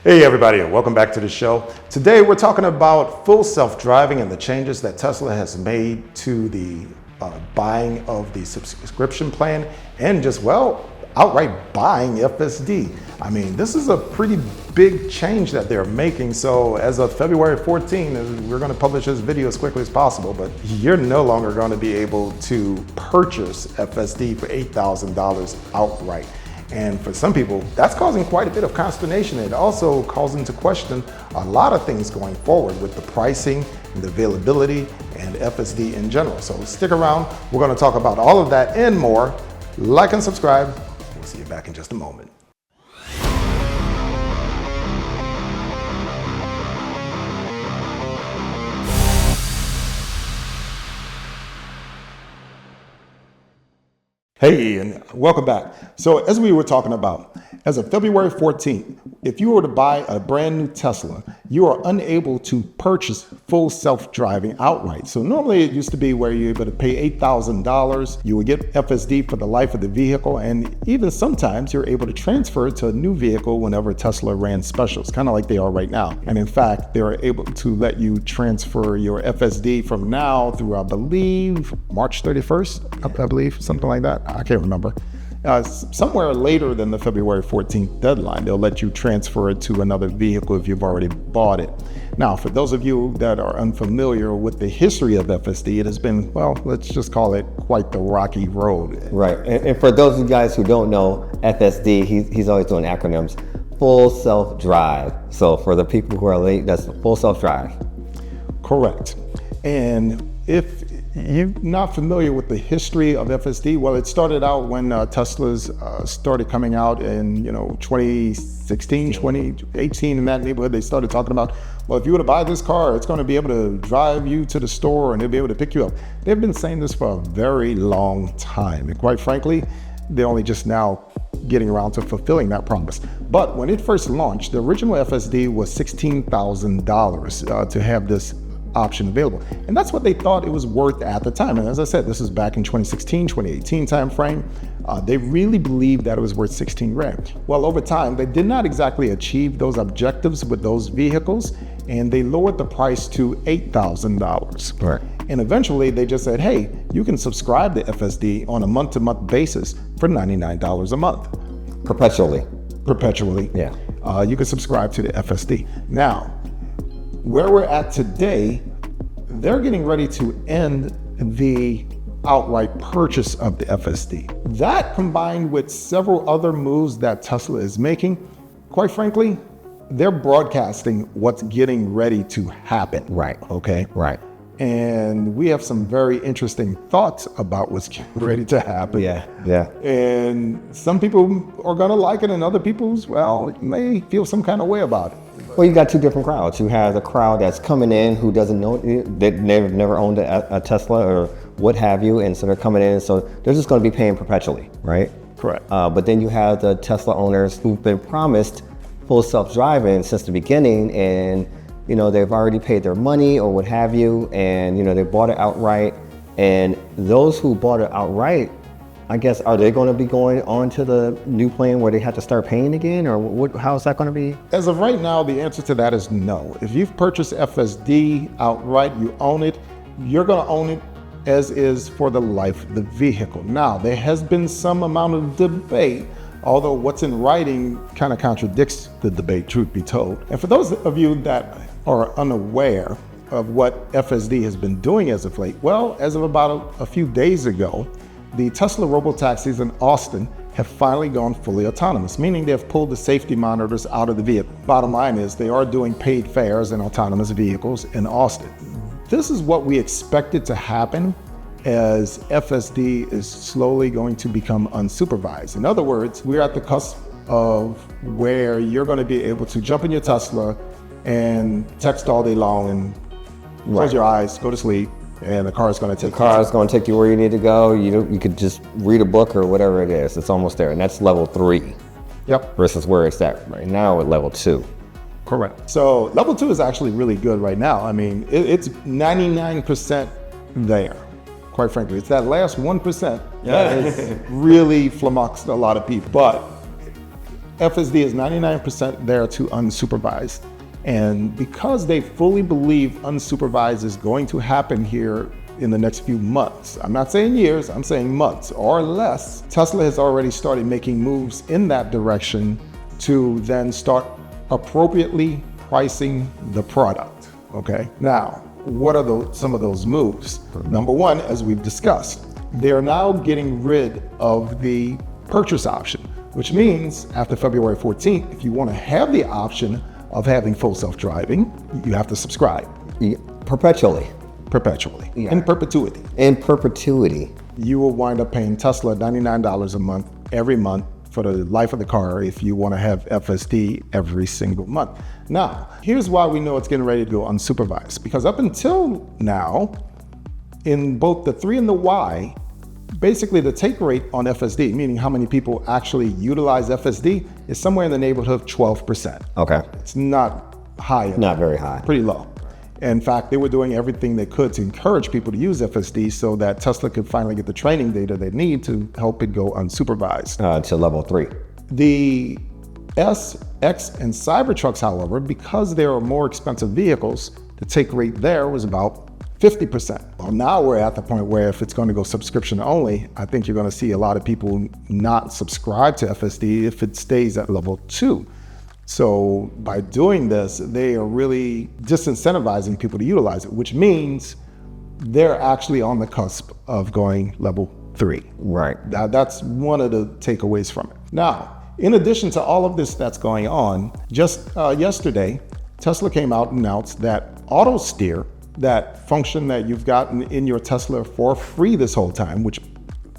Hey everybody, and welcome back to the show. Today we're talking about full self-driving and the changes that Tesla has made to the buying of the subscription plan and just, well, outright buying FSD. I mean, this is a pretty big change that they're making. So as of February 14, we're going to publish this video as quickly as possible, but you're no longer going to be able to purchase FSD for $8,000 outright. And for some people, that's causing quite a bit of consternation. It also calls into question a lot of things going forward with the pricing and the availability and FSD in general. So stick around. We're going to talk about all of that and more. Like and subscribe. We'll see you back in just a moment. Hey, and welcome back. So as we were talking about, as of February 14th, if you were to buy a brand new Tesla, you are unable to purchase full self-driving outright. So normally it used to be where you're able to pay $8,000, you would get FSD for the life of the vehicle, and even sometimes you're able to transfer it to a new vehicle whenever Tesla ran specials, kind of like they are right now. And in fact, they're able to let you transfer your FSD from now through, I believe, March 31st, I believe, something like that. I can't remember. Somewhere later than the February 14th deadline, they'll let you transfer it to another vehicle if you've already bought it. Now, for those of you that are unfamiliar with the history of FSD, it has been, well, let's just call it quite the rocky road. Right, and for those of you guys who don't know, FSD, he's always doing acronyms, full self-drive. So for the people who are late, that's full self-drive. Correct. And if you're not familiar with the history of FSD, well, it started out when Teslas started coming out in 2016, 2018, in that neighborhood. They started talking about, well, if you were to buy this car, it's going to be able to drive you to the store and they'll be able to pick you up. They've been saying this for a very long time. And quite frankly, they're only just now getting around to fulfilling that promise. But when it first launched, the original FSD was $16,000 to have this option available. And that's what they thought it was worth at the time. And as I said, this is back in 2016, 2018 timeframe. They really believed that it was worth 16 grand. Well, over time, they did not exactly achieve those objectives with those vehicles, and they lowered the price to $8,000. Right. And eventually they just said, hey, you can subscribe to FSD on a month-to-month basis for $99 a month. Perpetually. Yeah. You can subscribe to the FSD. Now, where we're at today, they're getting ready to end the outright purchase of the FSD. That, combined with several other moves that Tesla is making, quite frankly, they're broadcasting what's getting ready to happen. Right. Okay? Right. And we have some very interesting thoughts about what's getting ready to happen. Yeah. And some people are going to like it, and other people's, well, may feel some kind of way about it. Well, you got two different crowds. You have the crowd that's coming in who doesn't know, they've never owned a Tesla or what have you, and so they're coming in, so they're just going to be paying perpetually, right? Correct. But then you have the Tesla owners who've been promised full self-driving since the beginning, and they've already paid their money or what have you, and they bought it outright. And those who bought it outright, I guess, are they going to be going on to the new plan where they have to start paying again, or how's that going to be? As of right now, the answer to that is no. If you've purchased FSD outright, you own it, you're going to own it as is for the life of the vehicle. Now, there has been some amount of debate, although what's in writing kind of contradicts the debate, truth be told. And for those of you that are unaware of what FSD has been doing as of late, well, as of about a few days ago, the Tesla Robotaxis in Austin have finally gone fully autonomous, meaning they have pulled the safety monitors out of the vehicle. Bottom line is they are doing paid fares in autonomous vehicles in Austin. This is what we expected to happen as FSD is slowly going to become unsupervised. In other words, we're at the cusp of where you're going to be able to jump in your Tesla and text all day long and close your eyes, go to sleep, and the car is going to take you. The car is going to take you where you need to go. You could just read a book or whatever it is. It's almost there, and that's level 3. Yep. Versus where it's at right now at level 2. Correct. So level 2 is actually really good right now. I mean, it's 99% there. Quite frankly, it's that last 1% that has really flummoxed a lot of people. But FSD is 99% there to unsupervised. And because they fully believe unsupervised is going to happen here in the next few months, I'm not saying years, I'm saying months or less, Tesla has already started making moves in that direction to then start appropriately pricing the product, okay? Now, what are some of those moves? Number one, as we've discussed, they're now getting rid of the purchase option, which means after February 14th, if you want to have the option of having full self-driving, you have to subscribe. Perpetually. Yeah. In perpetuity. In perpetuity. You will wind up paying Tesla $99 a month every month for the life of the car if you want to have FSD every single month. Now, here's why we know it's getting ready to go unsupervised. Because up until now, in both the 3 and the Y, basically the take rate on FSD, meaning how many people actually utilize FSD, is somewhere in the neighborhood of 12%. Okay. It's not high. Not very high. Pretty low. In fact, they were doing everything they could to encourage people to use FSD so that Tesla could finally get the training data they need to help it go unsupervised. To level 3. The S, X, and Cybertrucks, however, because they are more expensive vehicles, the take rate there was about 50%. Well, now we're at the point where if it's going to go subscription only, I think you're going to see a lot of people not subscribe to FSD if it stays at level 2. So by doing this, they are really disincentivizing people to utilize it, which means they're actually on the cusp of going level 3. Right. That's one of the takeaways from it. Now, in addition to all of this that's going on, just yesterday, Tesla came out and announced that Autosteer, that function that you've gotten in your Tesla for free this whole time, which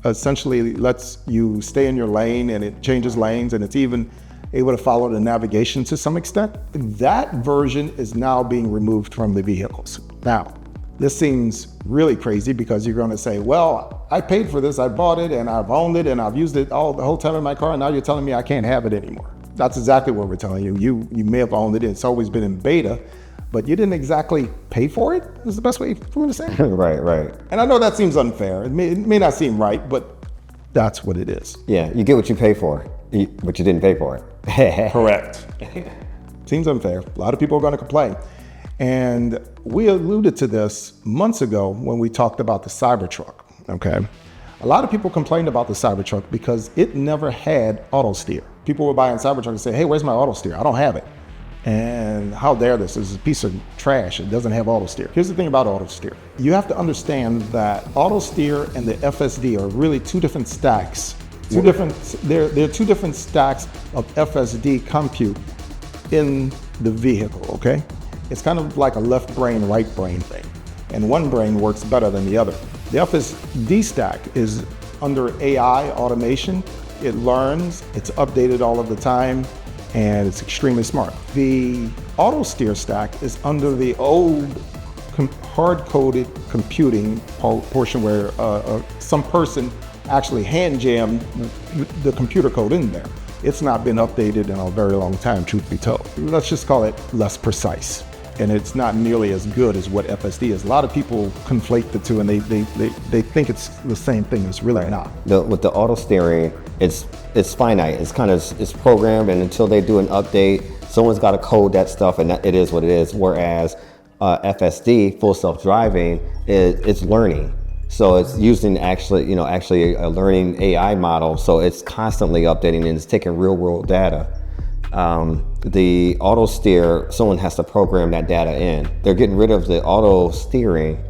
essentially lets you stay in your lane and it changes lanes and it's even able to follow the navigation to some extent, that version is now being removed from the vehicles. Now, this seems really crazy because you're going to say, well, I paid for this, I bought it and I've owned it and I've used it the whole time in my car and now you're telling me I can't have it anymore. That's exactly what we're telling you. You may have owned it, it's always been in beta, but you didn't exactly pay for it, is the best way for me to say it. Right. And I know that seems unfair. It may not seem right, but that's what it is. Yeah, you get what you pay for, but you didn't pay for it. Correct. Seems unfair. A lot of people are going to complain. And we alluded to this months ago when we talked about the Cybertruck, okay? A lot of people complained about the Cybertruck because it never had Autosteer. People were buying Cybertruck and say, hey, where's my Autosteer? I don't have it. And how dare this? This is a piece of trash. It doesn't have Autosteer. Here's the thing about Autosteer. You have to understand that Autosteer and the FSD are really two different stacks. They're two different stacks of FSD compute in the vehicle, okay? It's kind of like a left brain, right brain thing. And one brain works better than the other. The FSD stack is under AI automation. It learns, it's updated all of the time, and it's extremely smart. The Autosteer stack is under the old hard-coded computing portion where some person actually hand jammed the computer code in there. It's not been updated in a very long time, truth be told. Let's just call it less precise. And it's not nearly as good as what FSD is. A lot of people conflate the two and they think it's the same thing. It's really not. With the auto steering, it's finite. It's programmed, and until they do an update, someone's got to code that stuff, and it is what it is. Whereas FSD, full self-driving, it's learning. So it's using actually a learning AI model. So it's constantly updating and it's taking real world data. The auto steer, someone has to program that data in. They're getting rid of the auto steering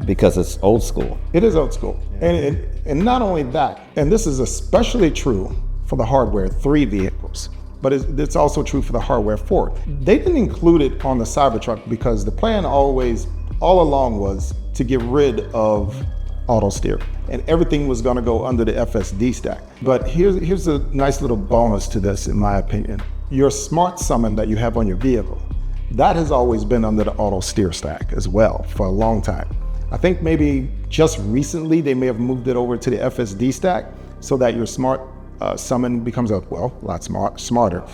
because it's old school. It is old school. And not only that, and this is especially true for the hardware 3 vehicles, but it's also true for the hardware 4. They didn't include it on the Cybertruck because the plan all along was to get rid of Autosteer, and everything was going to go under the FSD stack. But here's a nice little bonus to this, in my opinion. Your smart summon that you have on your vehicle, that has always been under the Autosteer stack as well for a long time. I think maybe just recently they may have moved it over to the FSD stack so that your smart summon becomes a lot smarter.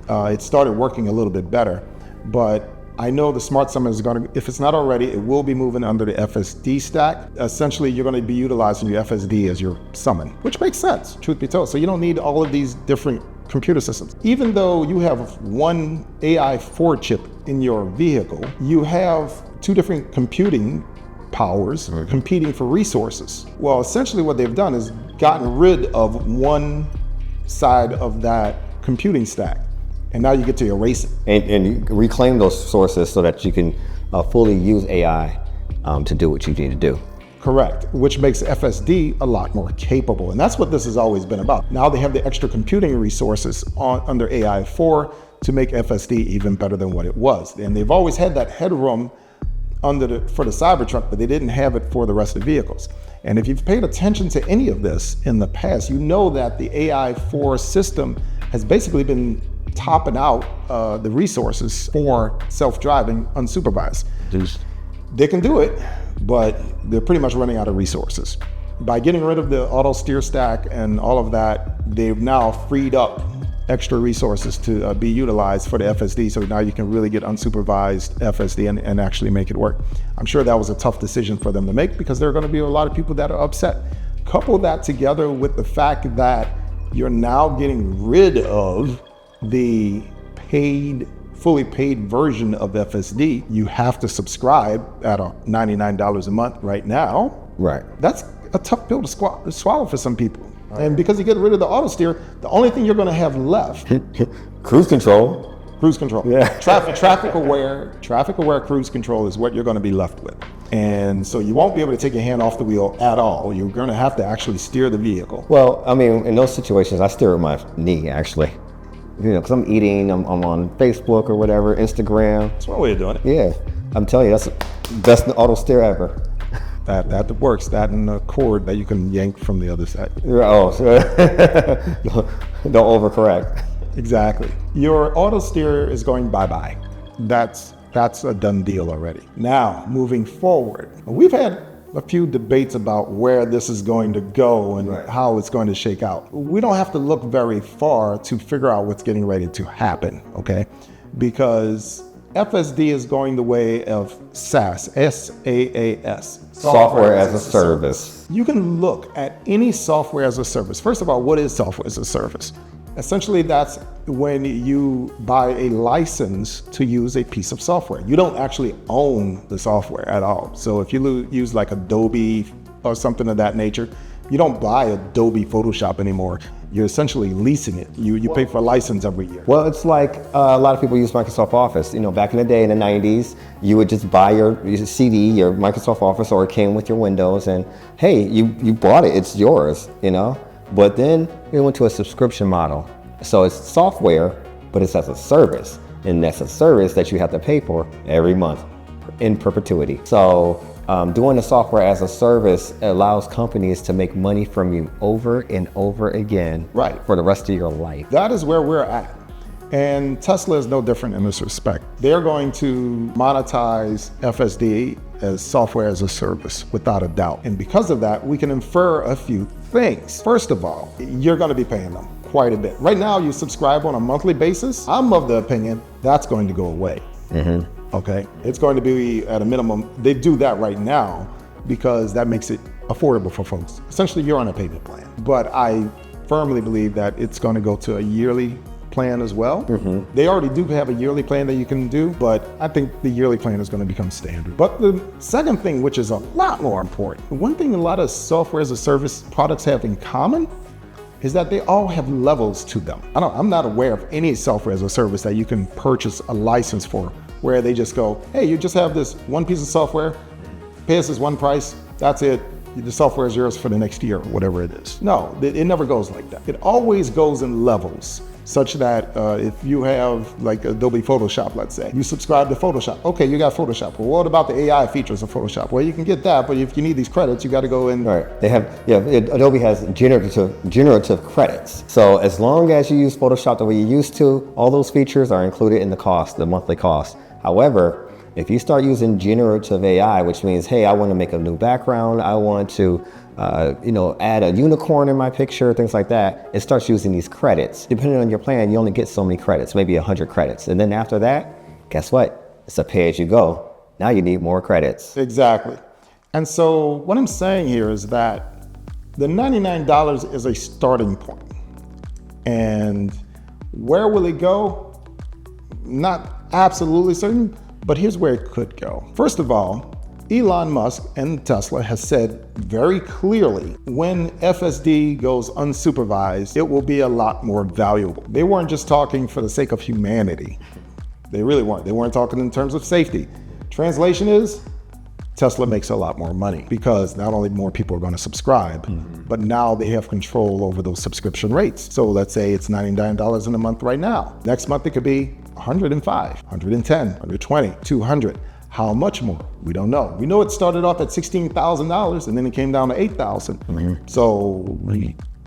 It started working a little bit better, but I know the Smart Summon is going to, if it's not already, it will be moving under the FSD stack. Essentially, you're going to be utilizing your FSD as your summon, which makes sense, truth be told. So you don't need all of these different computer systems. Even though you have one AI4 chip in your vehicle, you have two different computing powers competing for resources. Well, essentially what they've done is gotten rid of one side of that computing stack, and now you get to erase it. And you reclaim those sources so that you can fully use AI to do what you need to do. Correct, which makes FSD a lot more capable. And that's what this has always been about. Now they have the extra computing resources under AI4 to make FSD even better than what it was. And they've always had that headroom for the Cybertruck, but they didn't have it for the rest of the vehicles. And if you've paid attention to any of this in the past, you know that the AI4 system has basically been topping out the resources for self-driving unsupervised. They can do it, but they're pretty much running out of resources. By getting rid of the Autosteer stack and all of that, they've now freed up extra resources to be utilized for the FSD. So now you can really get unsupervised FSD and actually make it work. I'm sure that was a tough decision for them to make because there are going to be a lot of people that are upset. Couple that together with the fact that you're now getting rid of the fully paid version of FSD. You have to subscribe at $99 a month right now. Right. That's a tough pill to swallow for some people. And because you get rid of the Autosteer, the only thing you're going to have left Cruise control. Cruise control. Yeah. Traffic aware cruise control is what you're going to be left with. And so you won't be able to take your hand off the wheel at all. You're going to have to actually steer the vehicle. Well, I mean, in those situations, I steer with my knee, actually. You know, because I'm eating, I'm on Facebook or whatever, Instagram. That's one way of doing it. Yeah. I'm telling you, that's the best auto steer ever. That works. That and a cord that you can yank from the other side. Oh, don't overcorrect. Exactly. Your auto steer is going bye-bye. That's a done deal already. Now, moving forward, we've had a few debates about where this is going to go and how it's going to shake out. We don't have to look very far to figure out what's getting ready to happen, okay? Because FSD is going the way of SaaS, S-A-A-S. Software as a service. You can look at any software as a service. First of all, what is software as a service? Essentially, that's when you buy a license to use a piece of software. You don't actually own the software at all. So if you use like Adobe or something of that nature, you don't buy Adobe Photoshop anymore. You're essentially leasing it. You pay for a license every year. Well, it's like a lot of people use Microsoft Office. You know, back in the day in the 90s, you would just buy your CD, your Microsoft Office, or it came with your Windows, and hey, you bought it, it's yours, you know? But then we went to a subscription model. So it's software, but it's as a service. And that's a service that you have to pay for every month in perpetuity. So doing the software as a service allows companies to make money from you over and over again for the rest of your life. That is where we're at. And Tesla is no different in this respect. They're going to monetize FSD as software as a service, without a doubt. And because of that, we can infer a few things. First of all, you're going to be paying them quite a bit. Right now, you subscribe on a monthly basis. I'm of the opinion that's going to go away. Okay, it's going to be at a minimum. They do that right now because that makes it affordable for folks. Essentially, you're on a payment plan. But I firmly believe that it's going to go to a yearly plan as well. They already do have a yearly plan that you can do, but I think the yearly plan is going to become standard. But the second thing, which is a lot more important, one thing a lot of software as a service products have in common is that they all have levels to them. I'm not aware of any software as a service that you can purchase a license for, where they just go, hey, you just have this one piece of software, pay us this one price, that's it. The software is yours for the next year, whatever it is. No, it never goes like that. It always goes in levels, such that if you have like Adobe Photoshop, let's say, you subscribe to Photoshop. Okay, you got Photoshop. Well, what about the AI features of Photoshop? Well, you can get that, but if you need these credits, you got to go in. Right. They have, Adobe has generative credits. So as long as you use Photoshop the way you used to, all those features are included in the cost, the monthly cost. However, if you start using generative AI, which means, hey, I want to make a new background, I want to add a unicorn in my picture, things like that, it starts using these credits. Depending on your plan, you only get so many credits, maybe 100 credits. And then after that, guess what? It's a pay-as-you-go. Now you need more credits. Exactly. And so what I'm saying here is that the $99 is a starting point. And where will it go? Not absolutely certain, but here's where it could go. First of all, Elon Musk and Tesla has said very clearly when FSD goes unsupervised, it will be a lot more valuable. They weren't just talking for the sake of humanity. They really weren't. They weren't talking in terms of safety. Translation is, Tesla makes a lot more money because not only more people are going to subscribe, but now they have control over those subscription rates. So let's say it's $99 in a month right now. Next month it could be $105, $110, $120, $200. How much more? We don't know. We know it started off at $16,000 and then it came down to $8,000. So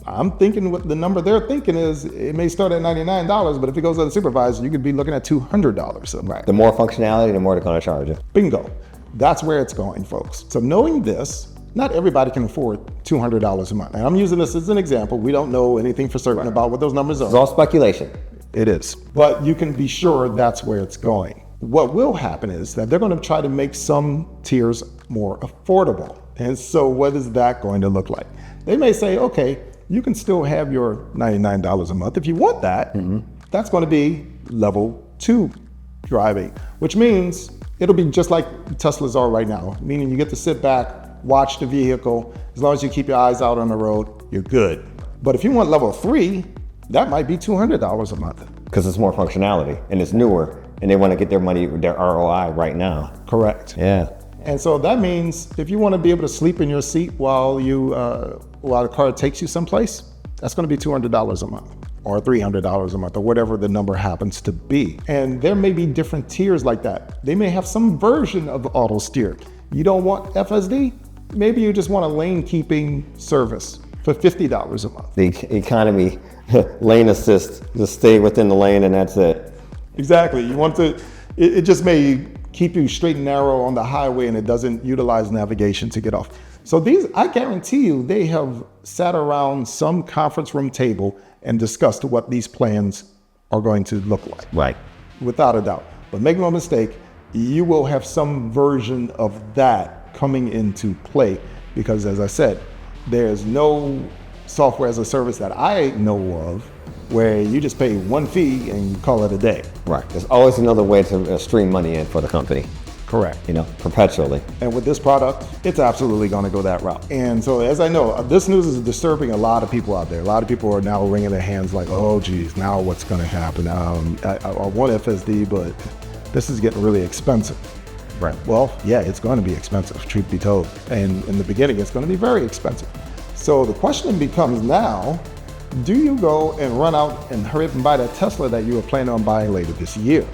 I'm thinking what the number they're thinking is it may start at $99, but if it goes unsupervised, you could be looking at $200. Right. The more functionality, the more they're going to charge you. Bingo. That's where it's going, folks. So knowing this, not everybody can afford $200 a month. And I'm using this as an example. We don't know anything for certain about what those numbers are. It's all speculation. It is. But you can be sure that's where it's going. What will happen is that they're going to try to make some tiers more affordable. And so what is that going to look like? They may say, okay, you can still have your $99 a month. If you want that, that's going to be level 2 driving, which means it'll be just like Teslas are right now, meaning you get to sit back, watch the vehicle. As long as you keep your eyes out on the road, you're good. But if you want level 3, that might be $200 a month. Because it's more functionality and it's newer and they want to get their money, their ROI right now. Correct. Yeah. And so that means if you want to be able to sleep in your seat while the car takes you someplace, that's going to be $200 a month or $300 a month or whatever the number happens to be. And there may be different tiers like that. They may have some version of Autosteer. You don't want FSD? Maybe you just want a lane keeping service for $50 a month. The economy lane assist, just stay within the lane and that's it. Exactly. You want to, it just may keep you straight and narrow on the highway and it doesn't utilize navigation to get off. So these, I guarantee you, they have sat around some conference room table and discussed what these plans are going to look like. Right. Without a doubt. But make no mistake, you will have some version of that coming into play because, as I said, there's no software as a service that I know of where you just pay one fee and you call it a day. Right. There's always another way to stream money in for the company. Correct. You know, perpetually. And with this product, it's absolutely going to go that route. And so, as I know, this news is disturbing a lot of people out there. A lot of people are now wringing their hands like, oh, geez, now what's going to happen? I want FSD, but this is getting really expensive. Right. Well, yeah, it's going to be expensive, truth be told. And in the beginning, it's going to be very expensive. So the question becomes now, do you go and run out and hurry up and buy that Tesla that you were planning on buying later this year?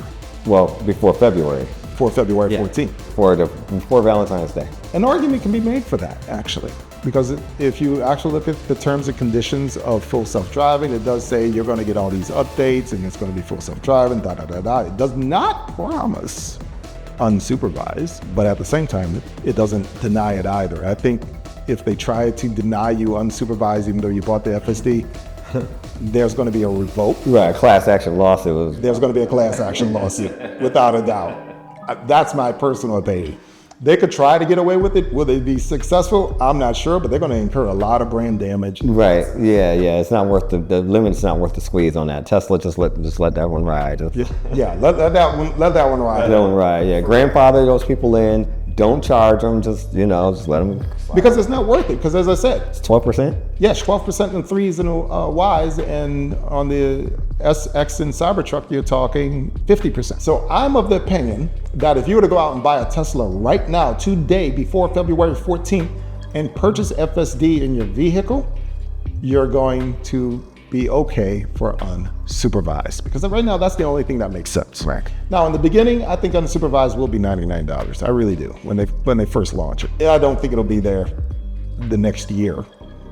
Well, before February. For February 14th. Before Valentine's Day. An argument can be made for that, actually, because if you actually look at the terms and conditions of full self-driving, it does say you're going to get all these updates and it's going to be full self-driving, It does not promise unsupervised, but at the same time, it doesn't deny it either. I think if they try to deny you unsupervised, even though you bought the FSD, there's going to be a revoke. Right, a class action lawsuit. There's going to be a class action lawsuit, without a doubt. That's my personal opinion. They could try to get away with it. Will they be successful? I'm not sure, but they're going to incur a lot of brand damage. Right. Yeah. It's not worth the limit's not worth the squeeze on that. Tesla just let that one ride. Yeah. Let that one ride. Let that one ride. Yeah. Grandfather those people in. Don't charge them. Just let them. Because it's not worth it. Because as I said, it's 12%. Yes, 12% in 3s and Ys, and on the SX and Cybertruck, you're talking 50%. So I'm of the opinion that if you were to go out and buy a Tesla right now, today, before February 14th, and purchase FSD in your vehicle, you're going to be okay for unsupervised. Because right now, that's the only thing that makes sense. Right. Now, in the beginning, I think unsupervised will be $99. I really do, when they first launch it. I don't think it'll be there the next year.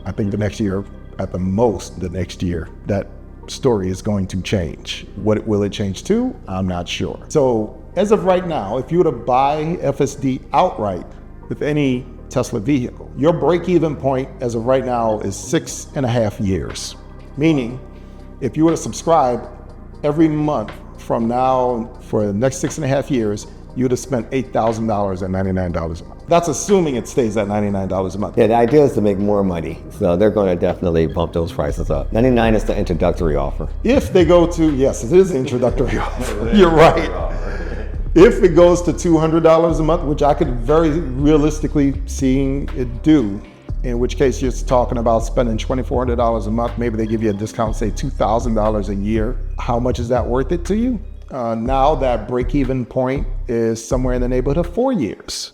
I think the next year, at the most the next year, that story is going to change. What will it change to? I'm not sure. So as of right now, if you were to buy FSD outright with any Tesla vehicle, your break-even point as of right now is 6.5 years. Meaning, if you were to subscribe every month from now for the next 6.5 years, you'd have spent $8,000 at $99 a month. That's assuming it stays at $99 a month. Yeah, the idea is to make more money. So they're going to definitely bump those prices up. 99 is the introductory offer. If they go to, yes, it is an introductory offer. You're right. If it goes to $200 a month, which I could very realistically seeing it do, in which case you're talking about spending $2,400 a month, maybe they give you a discount, say $2,000 a year. How much is that worth it to you? Now that break-even point is somewhere in the neighborhood of 4 years.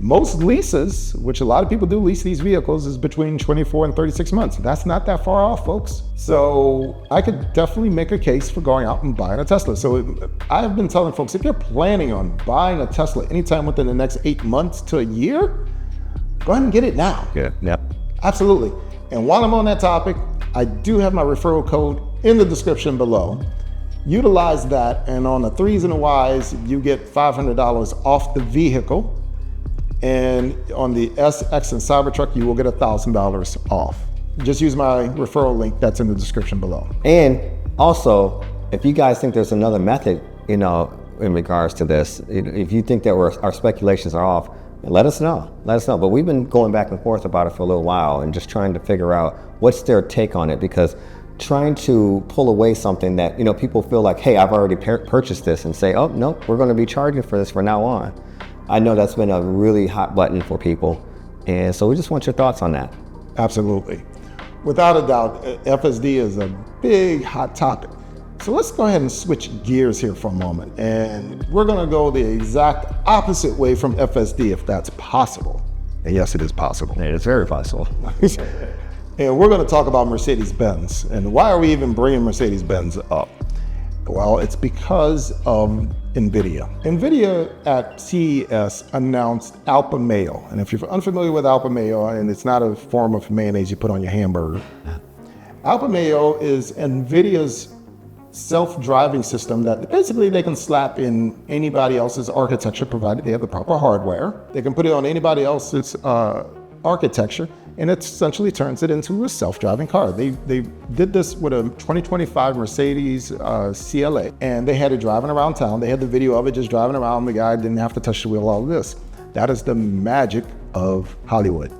Most leases, which a lot of people do lease these vehicles, is between 24 and 36 months. That's not that far off, folks. So I could definitely make a case for going out and buying a Tesla. So I've been telling folks, if you're planning on buying a Tesla anytime within the next 8 months to a year, go ahead and get it now. Good. Yep. Absolutely. And while I'm on that topic, I do have my referral code in the description below. Utilize that, and on the 3s and the Ys, you get $500 off the vehicle. And on the SX and Cybertruck, you will get $1,000 off. Just use my referral link that's in the description below. And also, if you guys think there's another method, in regards to this, if you think that our speculations are off, let us know. Let us know. But we've been going back and forth about it for a little while and just trying to figure out what's their take on it, because trying to pull away something that, people feel like, hey, I've already purchased this, and say, oh, no, we're going to be charging for this from now on. I know that's been a really hot button for people. And so we just want your thoughts on that. Absolutely. Without a doubt, FSD is a big hot topic. So let's go ahead and switch gears here for a moment. And we're going to go the exact opposite way from FSD, if that's possible. And yes, it is possible. It is very possible. And we're going to talk about Mercedes-Benz. And why are we even bringing Mercedes-Benz up? Well, it's because of Nvidia. Nvidia at CES announced Alpha Mayo. And if you're unfamiliar with Alpha Mayo, and it's not a form of mayonnaise you put on your hamburger, Alpha Mayo is Nvidia's self-driving system that basically they can slap in anybody else's architecture, provided they have the proper hardware. They can put it on anybody else's architecture, and it essentially turns it into a self-driving car. They did this with a 2025 Mercedes CLA, and they had it driving around town. They had the video of it just driving around. The guy didn't have to touch the wheel, all of this. That is the magic of Hollywood.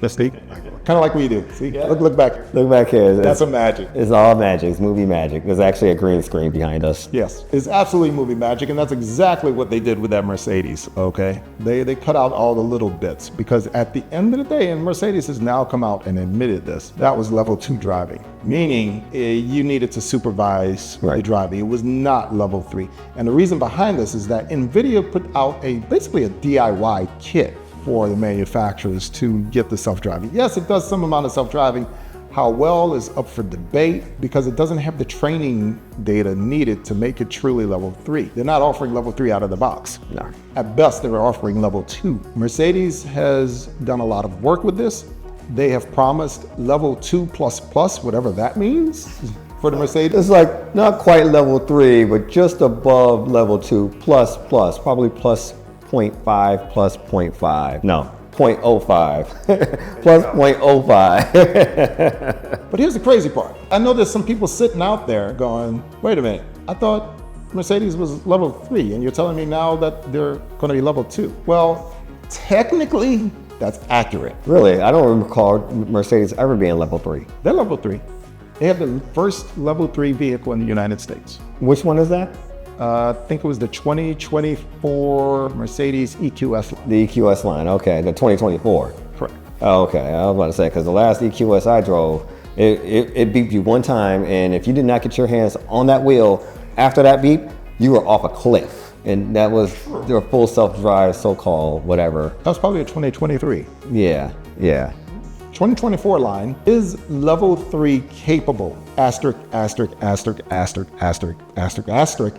See? Kind of like we do. See? Yeah. Look back. Look back here. That's some magic. It's all magic. It's movie magic. There's actually a green screen behind us. Yes, it's absolutely movie magic, and that's exactly what they did with that Mercedes, okay? They cut out all the little bits, because at the end of the day, and Mercedes has now come out and admitted this, that was level 2 driving, meaning you needed to supervise the driving. It was not level 3. And the reason behind this is that Nvidia put out basically a DIY kit for the manufacturers to get the self-driving. Yes, it does some amount of self-driving. How well is up for debate, because it doesn't have the training data needed to make it truly level 3. They're not offering level 3 out of the box. No. At best, they're offering level 2. Mercedes has done a lot of work with this. They have promised level 2 plus plus, whatever that means for the Mercedes. It's like not quite level 3, but just above level 2 plus plus, probably plus 0.5 plus 0.5. No, 0.05 plus 0.05. But here's the crazy part. I know there's some people sitting out there going, wait a minute, I thought Mercedes was level 3, and you're telling me now that they're going to be level 2. Well, technically, that's accurate. Really? I don't recall Mercedes ever being level 3. They're level 3. They have the first level 3 vehicle in the United States. Which one is that? I think it was the 2024 Mercedes EQS line. The EQS line, okay, the 2024. Correct. Oh, okay, I was about to say, because the last EQS I drove, it beeped you one time, and if you did not get your hands on that wheel after that beep, you were off a cliff. And that was their full self-drive, so-called, whatever. That was probably a 2023. Yeah. 2024 line is level 3 capable. Asterisk, asterisk, asterisk, asterisk, asterisk, asterisk, asterisk,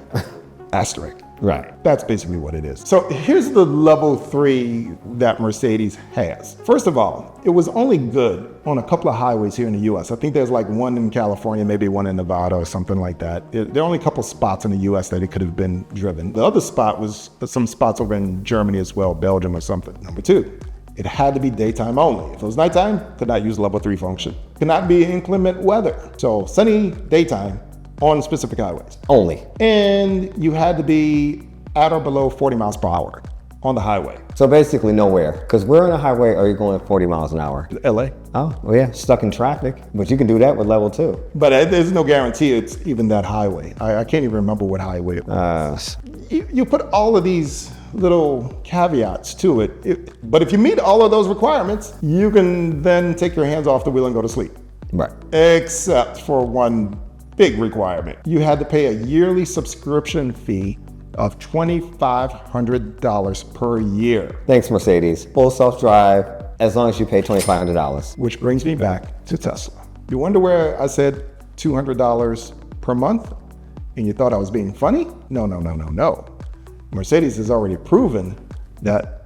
asterisk. Right. That's basically what it is. So here's the level 3 that Mercedes has. First of all, it was only good on a couple of highways here in the US. I think there's like one in California, maybe one in Nevada or something like that. There are only a couple spots in the US that it could have been driven. The other spot was some spots over in Germany as well, Belgium or something. Number 2, it had to be daytime only. If it was nighttime, could not use level 3 function. Could not be inclement weather. So sunny daytime on specific highways. Only. And you had to be at or below 40 miles per hour on the highway. So basically nowhere, because we're on a highway, or you're going at 40 miles an hour? LA. Oh, well, yeah, stuck in traffic, but you can do that with level 2. But there's no guarantee it's even that highway. I can't even remember what highway it was. You put all of these little caveats to it, but if you meet all of those requirements, you can then take your hands off the wheel and go to sleep. Right. Except for one big requirement. You had to pay a yearly subscription fee of $2,500 per year. Thanks, Mercedes. Full self-drive, as long as you pay $2,500. Which brings me back to Tesla. You wonder where I said $200 per month and you thought I was being funny? No. Mercedes has already proven that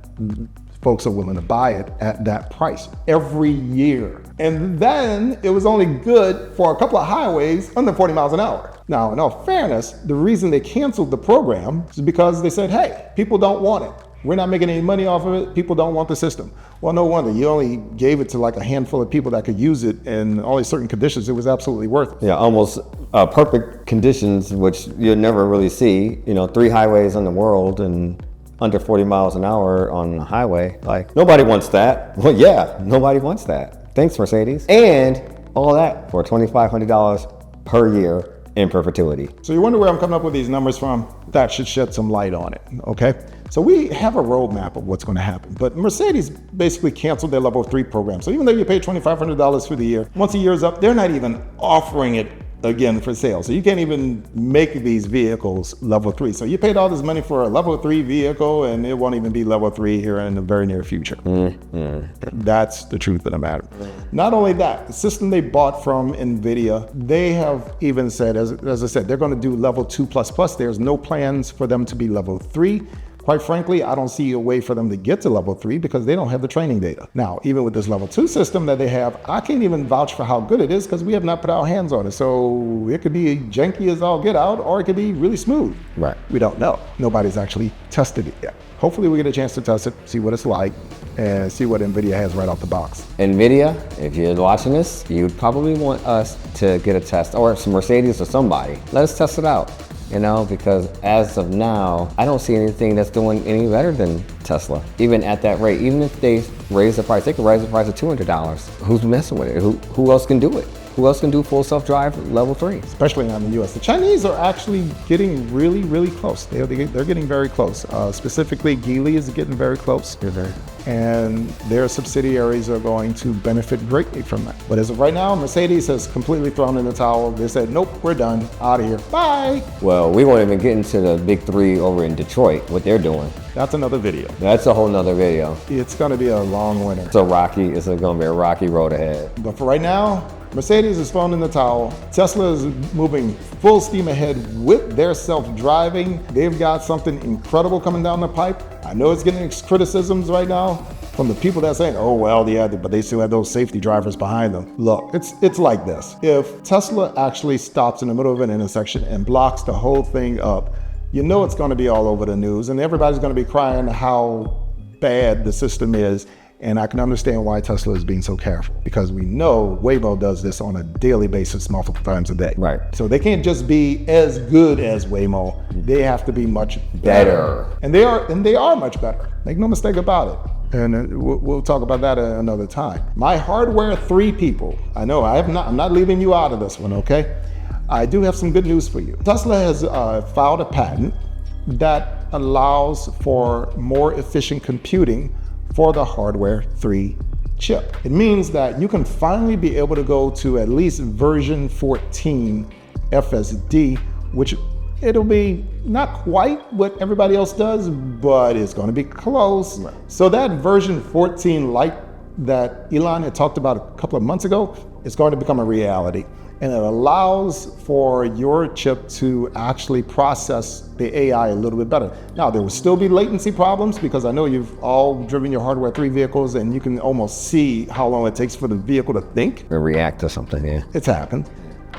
folks are willing to buy it at that price every year. And then it was only good for a couple of highways under 40 miles an hour. Now, in all fairness, the reason they canceled the program is because they said, hey, people don't want it. We're not making any money off of it. People don't want the system. Well, no wonder. You only gave it to like a handful of people that could use it, and only certain conditions. It was absolutely worth it. Yeah, almost perfect conditions, which you'll never really see. 3 highways in the world and under 40 miles an hour on a highway. Like, nobody wants that. Well, yeah, nobody wants that. Thanks, Mercedes. And all that for $2,500 per year in perpetuity. So you wonder where I'm coming up with these numbers from? That should shed some light on it, okay? So we have a roadmap of what's going to happen, but Mercedes basically canceled their level 3 program. So even though you pay $2,500 for the year, once a year is up, they're not even offering it again for sale. So you can't even make these vehicles level 3. So you paid all this money for a level 3 vehicle and it won't even be level 3 here in the very near future. That's the truth of the matter. Not only that, the system they bought from Nvidia, they have even said, as I said, they're going to do level 2++. There's no plans for them to be level 3. Quite frankly, I don't see a way for them to get to level 3 because they don't have the training data. Now, even with this level 2 system that they have, I can't even vouch for how good it is because we have not put our hands on it. So it could be janky as all get out, or it could be really smooth. Right. We don't know. Nobody's actually tested it yet. Hopefully we get a chance to test it, see what it's like, and see what Nvidia has right off the box. Nvidia, if you're watching this, you'd probably want us to get a test, or some Mercedes or somebody. Let us test it out. Because as of now, I don't see anything that's doing any better than Tesla, even at that rate. Even if they raise the price, they could raise the price to $200. Who's messing with it? Who else can do it? Who else can do full self-drive level 3? Especially not in the US. The Chinese are actually getting really, really close. They're getting very close. Specifically, Geely is getting very close. And their subsidiaries are going to benefit greatly from that. But as of right now, Mercedes has completely thrown in the towel. They said, nope, we're done, out of here, bye. Well, we won't even get into the big 3 over in Detroit, what they're doing. That's another video. That's a whole nother video. It's gonna be a long winter. It's gonna be a rocky road ahead. But for right now, Mercedes is thrown in the towel. Tesla is moving full steam ahead with their self-driving. They've got something incredible coming down the pipe. I know it's getting criticisms right now from the people that are saying, oh, well, yeah, but they still have those safety drivers behind them. Look, it's like this. If Tesla actually stops in the middle of an intersection and blocks the whole thing up, you know it's going to be all over the news and everybody's going to be crying how bad the system is. And I can understand why Tesla is being so careful, because we know Waymo does this on a daily basis, multiple times a day. Right. So they can't just be as good as Waymo. They have to be much better. And they are much better. Make no mistake about it. And we'll talk about that at another time. My hardware 3 people, I know I'm not leaving you out of this one, okay? I do have some good news for you. Tesla has filed a patent that allows for more efficient computing for the hardware 3 chip. It means that you can finally be able to go to at least version 14 FSD, which it'll be not quite what everybody else does, but it's going to be close. Right. So that version 14 Lite that Elon had talked about a couple of months ago is going to become a reality. And it allows for your chip to actually process the AI a little bit better. Now, there will still be latency problems because I know you've all driven your hardware 3 vehicles and you can almost see how long it takes for the vehicle to think. Or react to something, yeah. It's happened.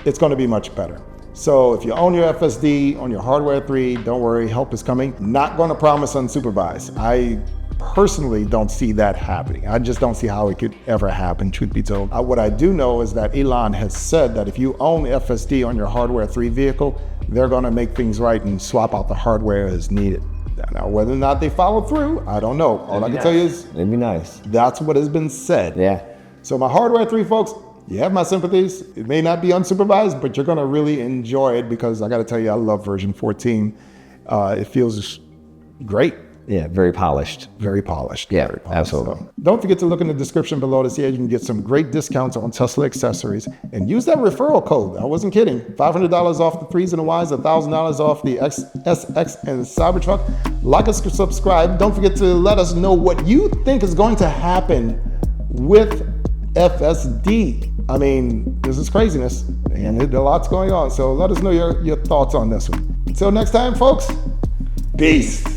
It's going to be much better. So if you own your FSD on your hardware 3, don't worry, help is coming. Not going to promise unsupervised. I personally don't see that happening. I just don't see how it could ever happen, truth be told. What I do know is that Elon has said that if you own FSD on your hardware 3 vehicle, they're going to make things right and swap out the hardware as needed. Now, whether or not they follow through, I don't know. All I can tell you is It'd be nice. that's what has been said. Yeah. So my hardware 3 folks, you have my sympathies. It may not be unsupervised, but you're going to really enjoy it because I got to tell you, I love version 14. It feels great. Yeah, very polished. Very polished. Yeah, very polished. absolutely. So don't forget to look in the description below to see how you can get some great discounts on Tesla accessories and use that referral code. I wasn't kidding. $500 off the 3s and the Ys, $1,000 off the SX and Cybertruck. Like us, subscribe. Don't forget to let us know what you think is going to happen with FSD. I mean, this is craziness and a lot's going on. So let us know your thoughts on this one. Until next time, folks, peace.